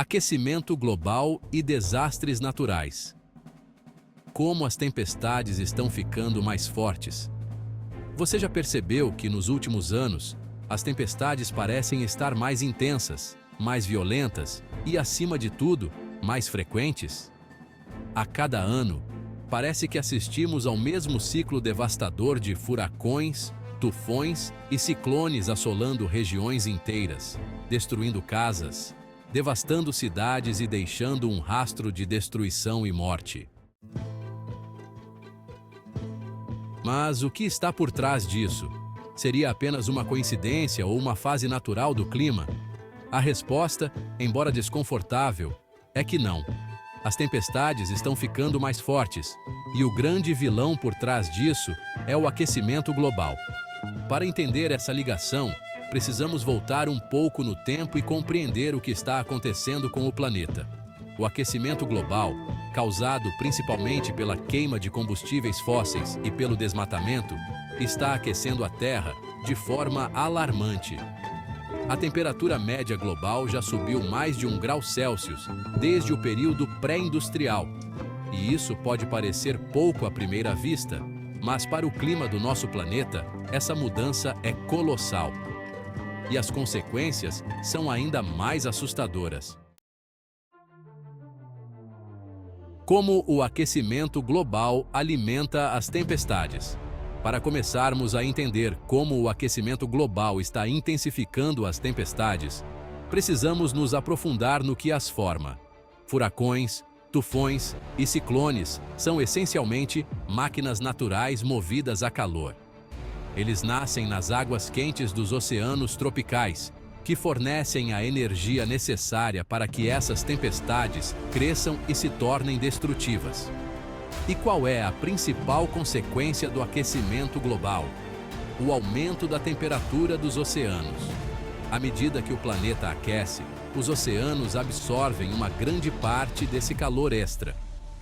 Aquecimento global e desastres naturais. Como as tempestades estão ficando mais fortes? Você já percebeu que nos últimos anos, as tempestades parecem estar mais intensas, mais violentas e, acima de tudo, mais frequentes? A cada ano, parece que assistimos ao mesmo ciclo devastador de furacões, tufões e ciclones assolando regiões inteiras, destruindo casas, devastando cidades e deixando um rastro de destruição e morte. Mas o que está por trás disso? Seria apenas uma coincidência ou uma fase natural do clima? A resposta, embora desconfortável, é que não. As tempestades estão ficando mais fortes, e o grande vilão por trás disso é o aquecimento global. Para entender essa ligação, precisamos voltar um pouco no tempo e compreender o que está acontecendo com o planeta. O aquecimento global, causado principalmente pela queima de combustíveis fósseis e pelo desmatamento, está aquecendo a Terra de forma alarmante. A temperatura média global já subiu mais de 1 grau Celsius desde o período pré-industrial. E isso pode parecer pouco à primeira vista, mas para o clima do nosso planeta, essa mudança é colossal. E as consequências são ainda mais assustadoras. Como o aquecimento global alimenta as tempestades? Para começarmos a entender como o aquecimento global está intensificando as tempestades, precisamos nos aprofundar no que as forma. Furacões, tufões e ciclones são essencialmente máquinas naturais movidas a calor. Eles nascem nas águas quentes dos oceanos tropicais, que fornecem a energia necessária para que essas tempestades cresçam e se tornem destrutivas. E qual é a principal consequência do aquecimento global? O aumento da temperatura dos oceanos. À medida que o planeta aquece, os oceanos absorvem uma grande parte desse calor extra.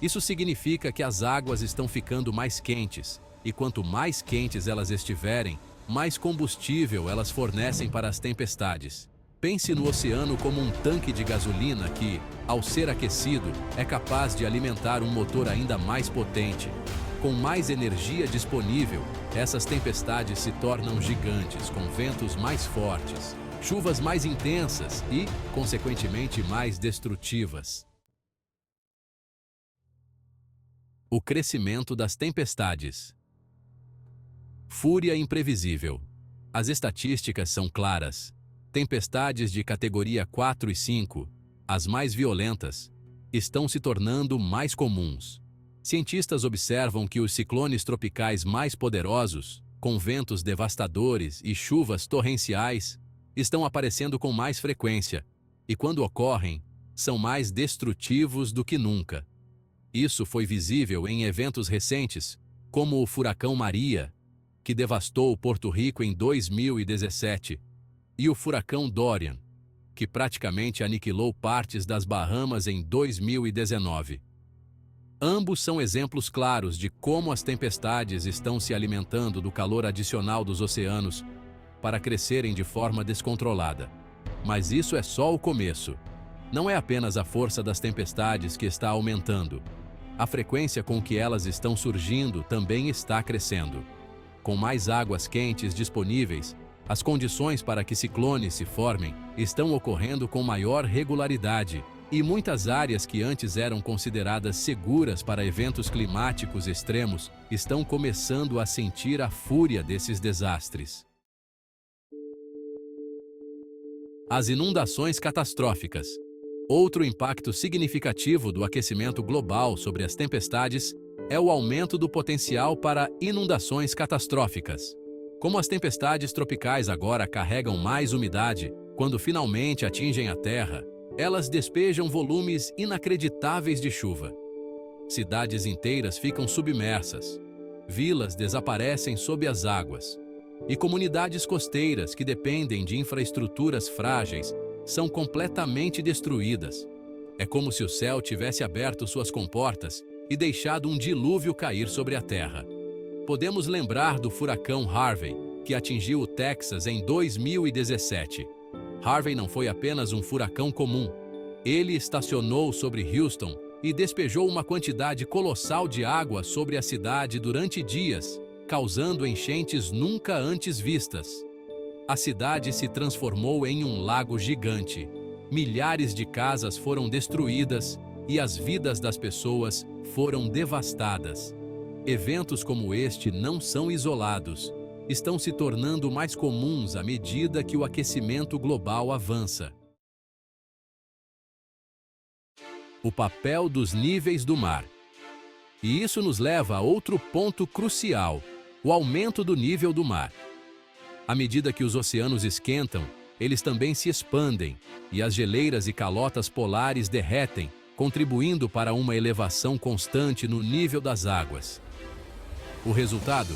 Isso significa que as águas estão ficando mais quentes, e quanto mais quentes elas estiverem, mais combustível elas fornecem para as tempestades. Pense no oceano como um tanque de gasolina que, ao ser aquecido, é capaz de alimentar um motor ainda mais potente. Com mais energia disponível, essas tempestades se tornam gigantes, com ventos mais fortes, chuvas mais intensas e, consequentemente, mais destrutivas. O crescimento das tempestades. Fúria imprevisível. As estatísticas são claras. Tempestades de categoria 4 e 5, as mais violentas, estão se tornando mais comuns. Cientistas observam que os ciclones tropicais mais poderosos, com ventos devastadores e chuvas torrenciais, estão aparecendo com mais frequência, e quando ocorrem, são mais destrutivos do que nunca. Isso foi visível em eventos recentes, como o furacão Maria, que devastou Porto Rico em 2017, e o furacão Dorian, que praticamente aniquilou partes das Bahamas em 2019. Ambos são exemplos claros de como as tempestades estão se alimentando do calor adicional dos oceanos para crescerem de forma descontrolada. Mas isso é só o começo. Não é apenas a força das tempestades que está aumentando. A frequência com que elas estão surgindo também está crescendo. Com mais águas quentes disponíveis, as condições para que ciclones se formem estão ocorrendo com maior regularidade, e muitas áreas que antes eram consideradas seguras para eventos climáticos extremos estão começando a sentir a fúria desses desastres. As inundações catastróficas. Outro impacto significativo do aquecimento global sobre as tempestades é o aumento do potencial para inundações catastróficas. Como as tempestades tropicais agora carregam mais umidade, quando finalmente atingem a Terra, elas despejam volumes inacreditáveis de chuva. Cidades inteiras ficam submersas, vilas desaparecem sob as águas, e comunidades costeiras que dependem de infraestruturas frágeis são completamente destruídas. É como se o céu tivesse aberto suas comportas e deixado um dilúvio cair sobre a Terra. Podemos lembrar do furacão Harvey, que atingiu o Texas em 2017. Harvey não foi apenas um furacão comum. Ele estacionou sobre Houston e despejou uma quantidade colossal de água sobre a cidade durante dias, causando enchentes nunca antes vistas. A cidade se transformou em um lago gigante. Milhares de casas foram destruídas e as vidas das pessoas foram devastadas. Eventos como este não são isolados. Estão se tornando mais comuns à medida que o aquecimento global avança. O papel dos níveis do mar. E isso nos leva a outro ponto crucial: o aumento do nível do mar. À medida que os oceanos esquentam, eles também se expandem, e as geleiras e calotas polares derretem, contribuindo para uma elevação constante no nível das águas. O resultado?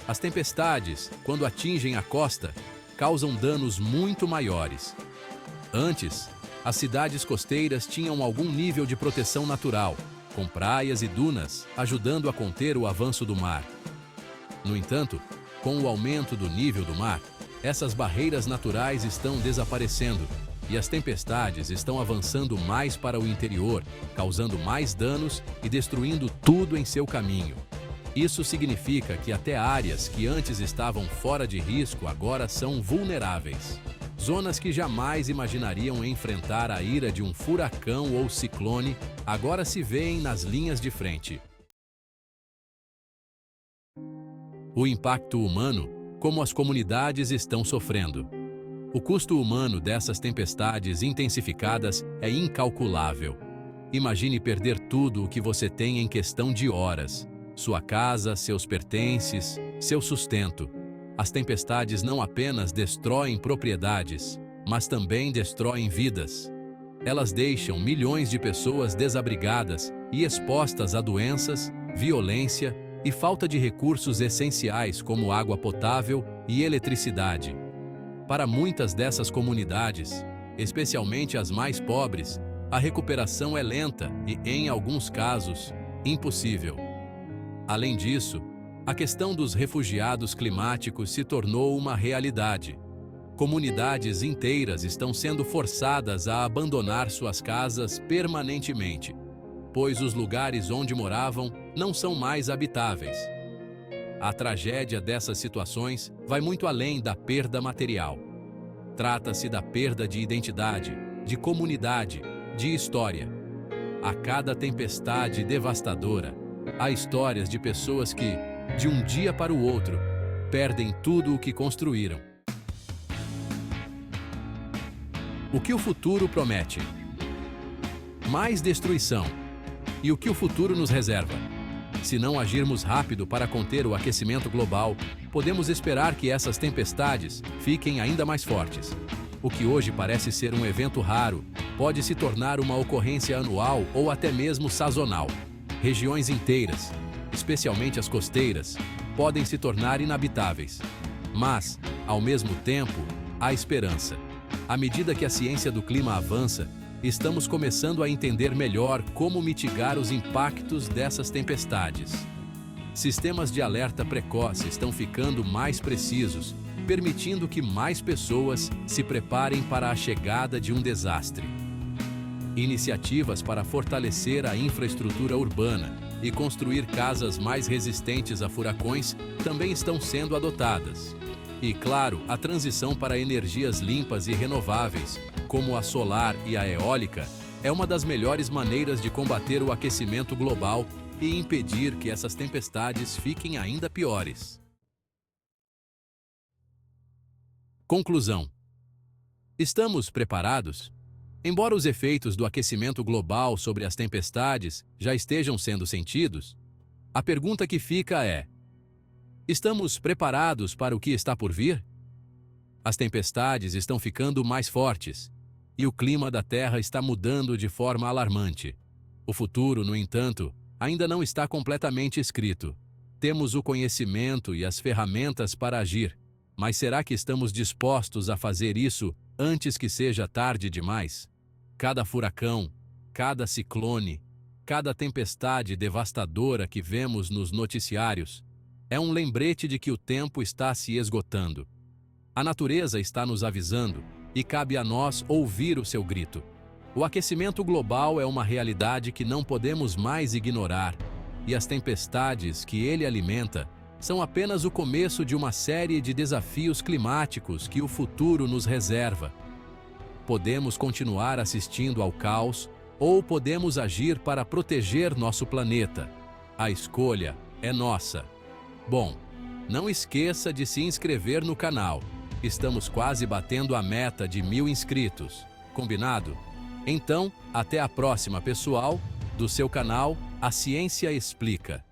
As tempestades, quando atingem a costa, causam danos muito maiores. Antes, as cidades costeiras tinham algum nível de proteção natural, com praias e dunas, ajudando a conter o avanço do mar. No entanto, com o aumento do nível do mar, essas barreiras naturais estão desaparecendo e as tempestades estão avançando mais para o interior, causando mais danos e destruindo tudo em seu caminho. Isso significa que até áreas que antes estavam fora de risco agora são vulneráveis. Zonas que jamais imaginariam enfrentar a ira de um furacão ou ciclone, agora se veem nas linhas de frente. O impacto humano, como as comunidades estão sofrendo. O custo humano dessas tempestades intensificadas é incalculável. Imagine perder tudo o que você tem em questão de horas: sua casa, seus pertences, seu sustento. As tempestades não apenas destroem propriedades, mas também destroem vidas. Elas deixam milhões de pessoas desabrigadas e expostas a doenças, violência e falta de recursos essenciais como água potável e eletricidade. Para muitas dessas comunidades, especialmente as mais pobres, a recuperação é lenta e, em alguns casos, impossível. Além disso, a questão dos refugiados climáticos se tornou uma realidade. Comunidades inteiras estão sendo forçadas a abandonar suas casas permanentemente, pois os lugares onde moravam não são mais habitáveis. A tragédia dessas situações vai muito além da perda material. Trata-se da perda de identidade, de comunidade, de história. A cada tempestade devastadora, há histórias de pessoas que, de um dia para o outro, perdem tudo o que construíram. O que o futuro promete? Mais destruição. E o que o futuro nos reserva? Se não agirmos rápido para conter o aquecimento global, podemos esperar que essas tempestades fiquem ainda mais fortes. O que hoje parece ser um evento raro, pode se tornar uma ocorrência anual ou até mesmo sazonal. Regiões inteiras, especialmente as costeiras, podem se tornar inabitáveis. Mas, ao mesmo tempo, há esperança. À medida que a ciência do clima avança, estamos começando a entender melhor como mitigar os impactos dessas tempestades. Sistemas de alerta precoce estão ficando mais precisos, permitindo que mais pessoas se preparem para a chegada de um desastre. Iniciativas para fortalecer a infraestrutura urbana e construir casas mais resistentes a furacões também estão sendo adotadas. E, claro, a transição para energias limpas e renováveis, como a solar e a eólica, é uma das melhores maneiras de combater o aquecimento global e impedir que essas tempestades fiquem ainda piores. Conclusão: estamos preparados? Embora os efeitos do aquecimento global sobre as tempestades já estejam sendo sentidos, a pergunta que fica é: estamos preparados para o que está por vir? As tempestades estão ficando mais fortes e o clima da Terra está mudando de forma alarmante. O futuro, no entanto, ainda não está completamente escrito. Temos o conhecimento e as ferramentas para agir, mas será que estamos dispostos a fazer isso antes que seja tarde demais? Cada furacão, cada ciclone, cada tempestade devastadora que vemos nos noticiários é um lembrete de que o tempo está se esgotando. A natureza está nos avisando e cabe a nós ouvir o seu grito. O aquecimento global é uma realidade que não podemos mais ignorar, e as tempestades que ele alimenta são apenas o começo de uma série de desafios climáticos que o futuro nos reserva. Podemos continuar assistindo ao caos ou podemos agir para proteger nosso planeta. A escolha é nossa. Bom, não esqueça de se inscrever no canal. Estamos quase batendo a meta de 1000 inscritos. Combinado? Então, até a próxima, pessoal, do seu canal A Ciência Explica.